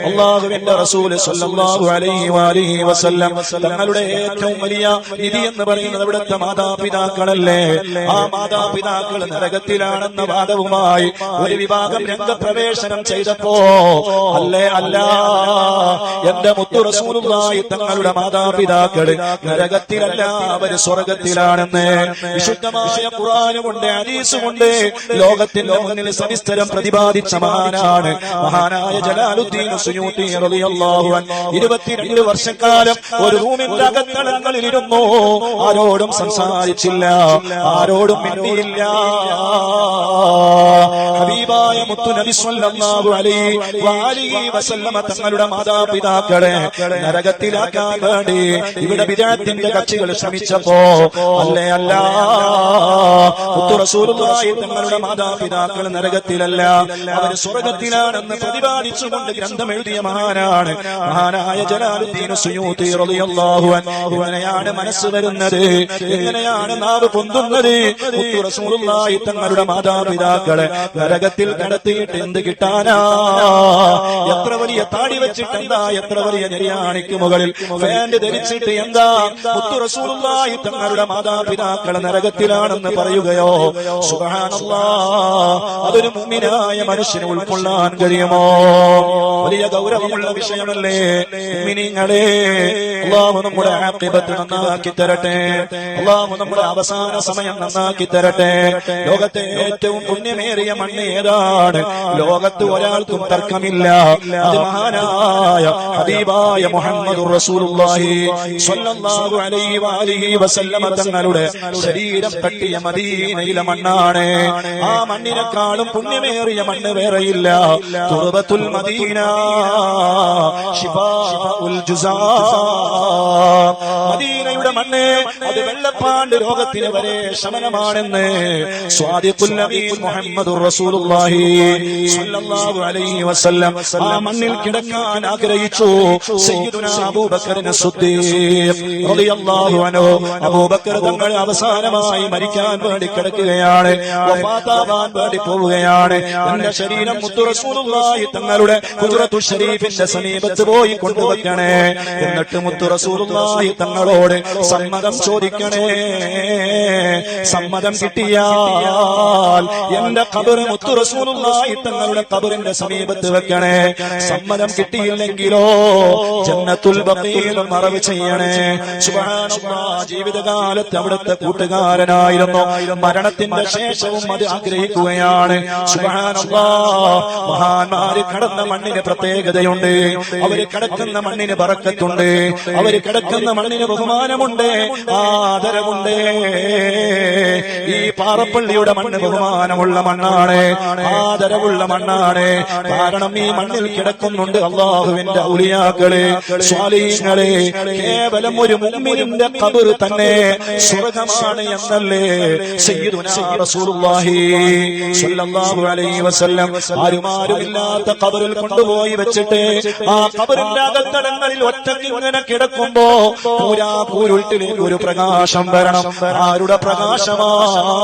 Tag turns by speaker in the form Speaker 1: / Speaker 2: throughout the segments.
Speaker 1: അല്ലാഹുവിന്റെ റസൂൽ സ്വല്ലല്ലാഹു അലൈഹി വസല്ലം തങ്ങളുടെ ഏറ്റവും വലിയ നിധി എന്ന് പറയുന്നത് അവിടുത്തെ മാതാപിതാക്കളല്ലേ. ആ മാതാപിതാക്കൾ നരകത്തിലാണെന്ന വാദവുമായി ഒരു വിഭാഗം രംഗപ്രവേശനം ചെയ്തപ്പോ അല്ല എന്റെ മുത്തു റസൂലുള്ളാഹി തങ്ങളുടെ മാതാപിതാക്കൾ നരകത്തിലല്ല, അവര് സ്വർഗത്തിലാണെന്ന് വിശുദ്ധമായ ഖുർആനുമുണ്ട് ഹദീസുമുണ്ട് ലോകത്തിന്റെ മുന്നിൽ സവിസ്തരം പ്രതിപാദിച്ച മഹാനാണ് മഹാനായ ജലാലുദ്ദീൻ സുയൂത്തി റളിയല്ലാഹു അൻഹു. 22 വർഷക്കാലം ഒരു റൂമിന്റെ അകത്തളങ്ങളിലിരുന്നു. ആരോടും സംസാരിച്ചില്ല, ആരോടും മിണ്ടിയില്ല. ഹബീബായ മുത്തു നബി സ്വല്ലല്ലാഹു അലൈഹി വസല്ലമ തങ്ങളുടെ മാതാപിതാക്കളെ നരകത്തിലാക്കാൻ വേണ്ടി ഇവിടെ ബിദ്അത്തിന്റെ കക്ഷികൾ ശ്രമിച്ചപ്പോ അല്ല മുത്തു റസൂലുള്ളാഹി തങ്ങളുടെ മാതാപിതാക്കൾ നരകത്തിലല്ല, അവർ സ്വർഗത്തിലാണെന്ന് പ്രതിപാദിച്ചുകൊണ്ട് ഗ്രന്ഥം എഴുതിയ മഹാനാണ് മഹാനായ ജലാലുദ്ദീൻ സുയൂത്തി റളിയല്ലാഹു അൻഹു. ഇങ്ങനെയാണ് മനസ്സ് വരുന്നത്, എങ്ങനെയാണ് നാവ് പൊന്തുന്നത്? മുത്തു റസൂലുള്ളാഹി തങ്ങളുടെ മാതാപിതാക്കളെ നരകത്തിൽ കടത്തിയിട്ട് എന്ത് കിട്ടാനാ? എത്ര വലിയ താടി വെച്ചിട്ട് എന്താ, എത്ര വലിയ നെരിയാണിക്ക് മുകളിൽ ഫാന്റ് ധരിച്ചിട്ട് എന്താ? മുത്തു റസൂലുള്ളാഹി തങ്ങളുടെ മാതാപിതാക്കളെ നരകത്തിലാണെന്ന് പറയുകയോ? സുബ്ഹാനല്ലാഹ്, അതൊരു മുഅ്മിനായ മനുഷ്യന് ഉൾക്കൊള്ളാൻ കഴിയുമോ? വലിയ ഗൗരവമുള്ള വിഷയമല്ലേ മുഅ്മിനീങ്ങളെ. അല്ലാഹു നമ്മുടെ ആഖിബത്ത് നന്നാക്കി തരട്ടെ, അല്ലാഹു നമ്മുടെ അവസാന സമയം നന്നാക്കി തരട്ടെ. ലോകത്തെ ഏറ്റവും പുണ്യമേറിയ മണ്ണ് ഏതാണ്? ലോകത്ത് ഒരാൾക്കും തർക്കമില്ല, അത് മഹാനായ ഹബീബായ മുഹമ്മദുർ റസൂലുള്ളാഹി സ്വല്ലല്ലാഹു അലൈഹി വസല്ലമ തങ്ങളുടെ ശരീരം തട്ടിയ മദീനയിലെ മണ്ണാണ്. ആ മണ്ണിനെക്കാളും പുണ്യമേറിയ മണ്ണ് വേറെയില്ല. തുർബത്തുൽ മദീന ശിഫാഉൽ ജുസാ. മദീനയുടെ മണ്ണ് അത് വെള്ളപ്പാണ്ട് രോഗത്തിന് വരെ ശമനമാണെന്ന് സ്വാദിഖുൽ നബീൻ മുഹമ്മദുർ റസൂലുള്ളാഹി സ്വല്ലല്ലാഹു അലൈഹി വസല്ലം ആ മണ്ണിൽ കിടക്കാൻ ആഗ്രഹിച്ചു. സയ്യിദുനാ അബൂബക്കർ സിദ്ദീഖ് റളിയല്ലാഹു അൻഹു, അബൂബക്കർ തങ്ങൾ അവസാനമായി മരിക്കാൻ വേണ്ടി കിടക്കുകയാണ്, വഫാത്താവാൻ വേണ്ടി പോവുകയാണ്. എന്റെ ശരീരം മുത്തു റസൂലുള്ളാഹി തങ്ങളുടെ ഖുദ്റത്തു ശരീഫിന്റെ സമീപത്ത് പോയി കൊണ്ടുവയ്ക്കണേ, എന്നിട്ട് മുത്തു റസൂലുള്ളാഹി തങ്ങളോട് സമ്മതം ചോദിക്കണേ. സമ്മതം കിട്ടിയാൽ എന്റെ ഖബർ മുത്തു റസൂലുള്ളാഹി തങ്ങളുടെ ഖബറിന്റെ സമീപത്ത് വെക്കണേ. സമ്മതം കിട്ടിയില്ലെങ്കിലോ ജന്നത്തുൽ ബഖീൽ മറവ് ചെയ്യണേ. സുബ്ഹാനല്ലാഹ്, ജീവിതകാലത്ത് അവിടുത്തെ കൂട്ടുകാരനായിരുന്നു, മരണത്തിന്റെ ശേഷവും അത് ആഗ്രഹിക്കുകയാണ്. സുബ്ഹാനല്ലാഹ്, മഹാന്മാര് കടന്ന മണ്ണിന് പ്രത്യേകതയുണ്ട്, അവര് കിടക്കുന്ന മണ്ണിന് ബറക്കത്തുണ്ട്, അവര് കിടക്കുന്ന മണ്ണിന് ബഹുമാനമുണ്ട്, ആദരവുണ്ട്. ഈ പാറപ്പള്ളിയുടെ മണ്ണ് ബഹുമാനമുള്ള മണ്ണാണ്, ആദരവുള്ള മണ്ണാണ്. കാരണം ഈ മണ്ണിൽ കിടക്കുന്നുണ്ട് അല്ലാഹുവിന്റെ ഔലിയാക്കളെ, സ്വാലിഹീങ്ങളെ. കേവലം ഒരു മുഅ്മിനിന്റെ ഖബർ തന്നെ സ്വർഗ്ഗമാണ് എന്നല്ലേ സയ്യിദുനാ റസൂലുള്ളാഹി സ്വല്ലല്ലാഹു അലൈഹി വസല്ലം ആരുമാരുമില്ലാത്ത ഖബറിൽ കൊണ്ടുപോയി വെച്ചിട്ട് ആ ഖബറിന്റെ അകത്തളങ്ങളിൽ ഒറ്റയ്ക്ക് ഇങ്ങനെ കിടക്കുമ്പോ പൂരാപൂരുട്ടിലേക്ക് ഒരു പ്രകാശം വരണം. ആരുടെ പ്രകാശമാണ്?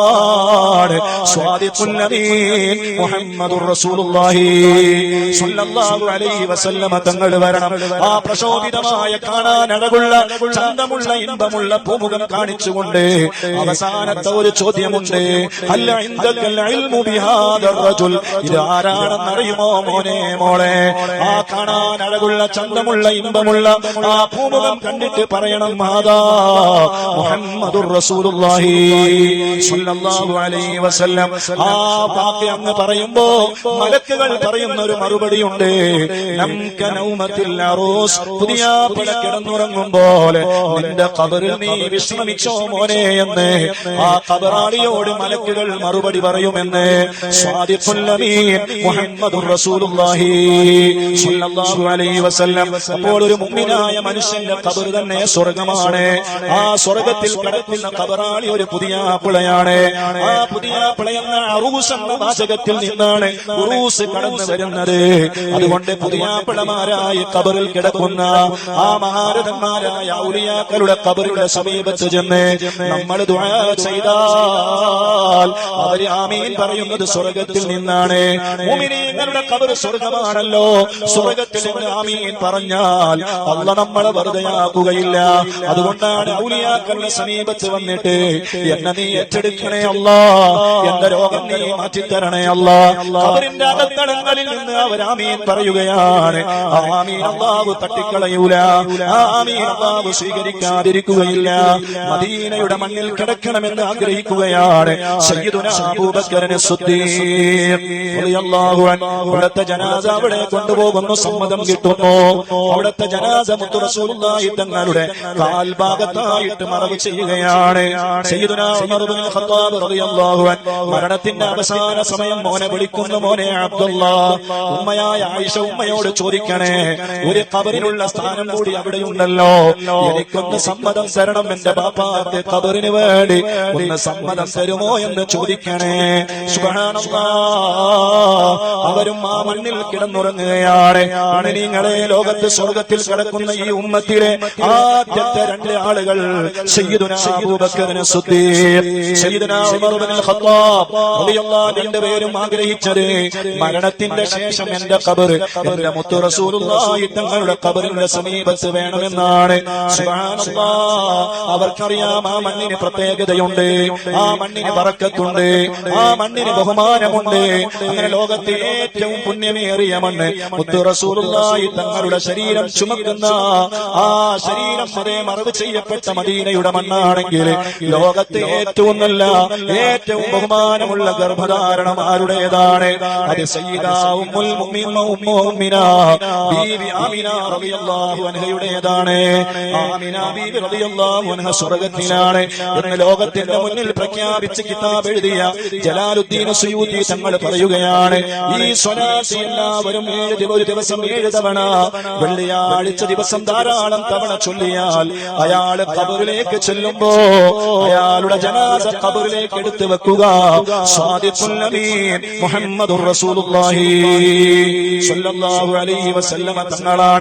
Speaker 1: സ്വാദിഖുൽ നബീൻ മുഹമ്മദുർ റസൂലുള്ളാഹി സ്വല്ലല്ലാഹു അലൈഹി വസല്ലമ തങ്ങൾ വരണം. ആ പ്രശോഭിതമായ കാണാൻ അഴകുള്ള ചന്തമുള്ള ഇമ്പമുള്ള പൂമുഖം കാണിച്ചുകൊണ്ട് അവസാനത്തെ ഒരു ചോദ്യമുണ്ട്. ഹൽ ഇൻദകൽ ഇൽമു ബിഹാദർ റജുൽ, ഇതാരാണെന്നറിയുമോ മോനെ മോളെ? ആ കാണാൻ അഴകുള്ള ചന്തമുള്ള ഇമ്പമുള്ള ആ പൂമുഖം കണ്ടിട്ട് പറയണം ഹാദാ മുഹമ്മദുർ റസൂലുള്ളാഹി സ്വല്ലല്ലാഹു അലൈഹി വസല്ലം. ആ വാക്ക് അങ്ങ് പറയുമ്പോ മലക്കുകൾ പറയുന്ന ഒരു മറുപടിയുണ്ട്. നംക നൗമത്തിൽ അറൂസ്, പുതിയ പട കിടന്നുറങ്ങും പോലെ നിന്റെ ഖബറിൽ നീ വിശ്രമിച്ചോ മോനെ എന്ന് ആ ഖബറാളിയോട് മലക്കുകൾ മറുപടി പറയുമെന്ന് സ്വാദിഖുൽ നബീൻ മുഹമ്മദുർ റസൂലുള്ളാഹി സ്വല്ലല്ലാഹു അലൈഹി വസല്ലം. അപ്പോൾ ഒരു മുഅ്മിനായ മനുഷ്യന്റെ ഖബർ തന്നെ സ്വർഗ്ഗമാണ്. ആ സ്വർഗ്ഗത്തിൽ കിടക്കുന്ന കബറാളി ഒരു പുതിയാപ്പിളയാണ്. ആ പുതിയാപ്പിള എന്ന അറൂസ് എന്ന വാചകത്തിൽ നിന്നാണ് ഉറൂസ് കടന്നു വരുന്നത്. അതുകൊണ്ട് പുതിയാപ്പിളമാരായി കബറിൽ കിടക്കുന്ന ആ മഹാരഥന്മാരായ ഔലിയാക്കളുടെ കബറിന്റെ സമീപത്ത് ചെന്ന് നമ്മൾ ദുആ ചെയ്താൽ അവർ ആമീൻ പറയുന്നത് സ്വർഗത്തിൽ നിന്നാണ്. മുഅ്മിനീങ്ങളുടെ ഖബർ സ്വർഗമാണല്ലോ. സ്വർഗത്തിൽ ആമീൻ പറഞ്ഞാൽ അല്ലാഹ് നമ്മളെ വെറുതെയാക്കുകയില്ല. അതുകൊണ്ടാണ് ഔലിയാക്കളുടെ സമീപത്ത് വന്നിട്ട് എന്നെ നീ ഏറ്റെടുക്കണേ അല്ലാഹ്, എന്റെ രോഗം നീ മാറ്റിത്തരണേ അല്ലാഹ്. ഖബറിന്റെ അകത്തളങ്ങളിൽ നിന്ന് അവർ ആമീൻ പറയുകയാണ്. ആമീൻ അല്ലാഹു തട്ടിക്കളയൂല, ആമീൻ അല്ലാഹു സ്വീകരിക്കാതിരിക്കുകയില്ല. മദീനയുടെ മണ്ണിൽ കിടക്കണമെന്ന് ആഗ്രഹിക്കുകയാണ് സയ്യിദുനാ അബൂബക്കർ സിദ്ദീഖ് റളിയല്ലാഹു അൻഹു. അവിടുത്തെ ജനാസ അവിടെ കൊണ്ടുപോകുന്നു, സമ്മതം കിട്ടുന്നു. അവിടുത്തെ ജനാസ മുത്തു റസൂലുള്ളാഹി തങ്ങളുടെ കാൽഭാഗത്തായിട്ട് മറവ് ചെയ്യുകയാണ്. സയ്യിദുനാ ഉമർ ഇബ്നുൽ ഖത്താബ് റളിയല്ലാഹു അൻഹു മരണത്തിന്റെ അവസാന സമയം മോനെ വിളിക്കുന്നു, മോനെ അബ്ദുല്ലാഹ്. ഉമ്മയായ ആയിഷ ഉമ്മയോട് ചോദിക്കണേ, ഒരു ഖബറിനുള്ള സ്ഥാനം കൂടി അവിടെയുണ്ടല്ലോ, എനിക്കൊന്ന് സമ്മതം തരണം, എന്റെ ബാപ്പാന്റെ ഖബറിന് വേണ്ടി ഒന്ന് സമ്മതം തരുമോ എന്ന് ചോദിക്കണേ. സുബ്ഹാനല്ലാഹ്, അവരും ആ മണ്ണിൽ കിടന്നുറങ്ങുകയാണ്. നിങ്ങളെ ലോകത്ത് സ്വർഗത്തിൽ കിടക്കുന്ന ഈ ഉമ്മത്തിലെ ആദ്യത്തെ രണ്ട് ആളുകൾ സയ്യിദുനാ അബൂബക്കർ സിദ്ദീഖ്, സയ്യിദുനാ ഉമർ ഇബ്നുൽ ഖത്താബ് റളിയല്ലാഹു അൻഹു. രണ്ടുപേരും ആഗ്രഹിച്ചത് മരണത്തിന്റെ ശേഷം എന്റെ ഖബർ എന്റെ മുത്തു റസൂലുള്ളാഹി തങ്ങളുടെ ഖബറിന്റെ സമീപത്ത് വേണമെന്നാണ്. സുബ്ഹാനല്ലാഹ്, അവർക്കറിയാം ആ മണ്ണിന് പ്രത്യേകതയുണ്ട്, ആ മണ്ണിന് ബറക്കത്തുണ്ട്, ആ മണ്ണിന് ബഹുമാനമുണ്ട്. അങ്ങനെ ലോകത്തെ ഏറ്റവും പുണ്യമേറിയ മണ്ണ് മുത്തു റസൂലുള്ളാഹി തങ്ങളുടെ ശരീരം ചുമക്കുന്ന ആ ശരീരം അതേ മറവ് ചെയ്യപ്പെട്ട മദീനയുടെ മണ്ണാണെങ്കിൽ ലോകത്തെ ഏറ്റവും നല്ല ഏറ്റവും ബഹുമാനമുള്ള ഗർഭധാരണം ആരുടേതാണ്? അത് സയ്യിദാ ഉമ്മുൽ മുഅ്മിനീന ബീവി ആമിന റളിയല്ലാഹു അൻഹയുടേതാണ്. ആമിന ബീവി റളിയല്ലാഹു അൻഹ സ്വർഗ്ഗത്തിലാണ് എന്ന് ലോകത്തിന്റെ മുന്നിൽ പ്രഖ്യാപിച്ച് കിതാബ് എഴുതിയ ജലാലുദ്ദീൻ സുയൂത്തി തങ്ങൾ പറയുകയാണ്. ഈ സ്വലാത്ത് എല്ലാവരും ഒരു ദിവസം 7 തവണ, വെള്ളിയാഴ്ച ദിവസം ധാരാളം തവണ ചൊല്ലിയാൽ അയാൾ ഖബറിലേക്ക് ചെല്ലുമ്പോ അയാളുടെ ജനാസ ഖബറിലേക്ക് എടുത്തു വെക്കുക. സ്വാദിഖുൽ അമീൻ മുഹമ്മദുർ റസൂലുള്ളാഹി സ്വല്ലല്ലാഹു അലൈഹി വസല്ലം തങ്ങളാണ്.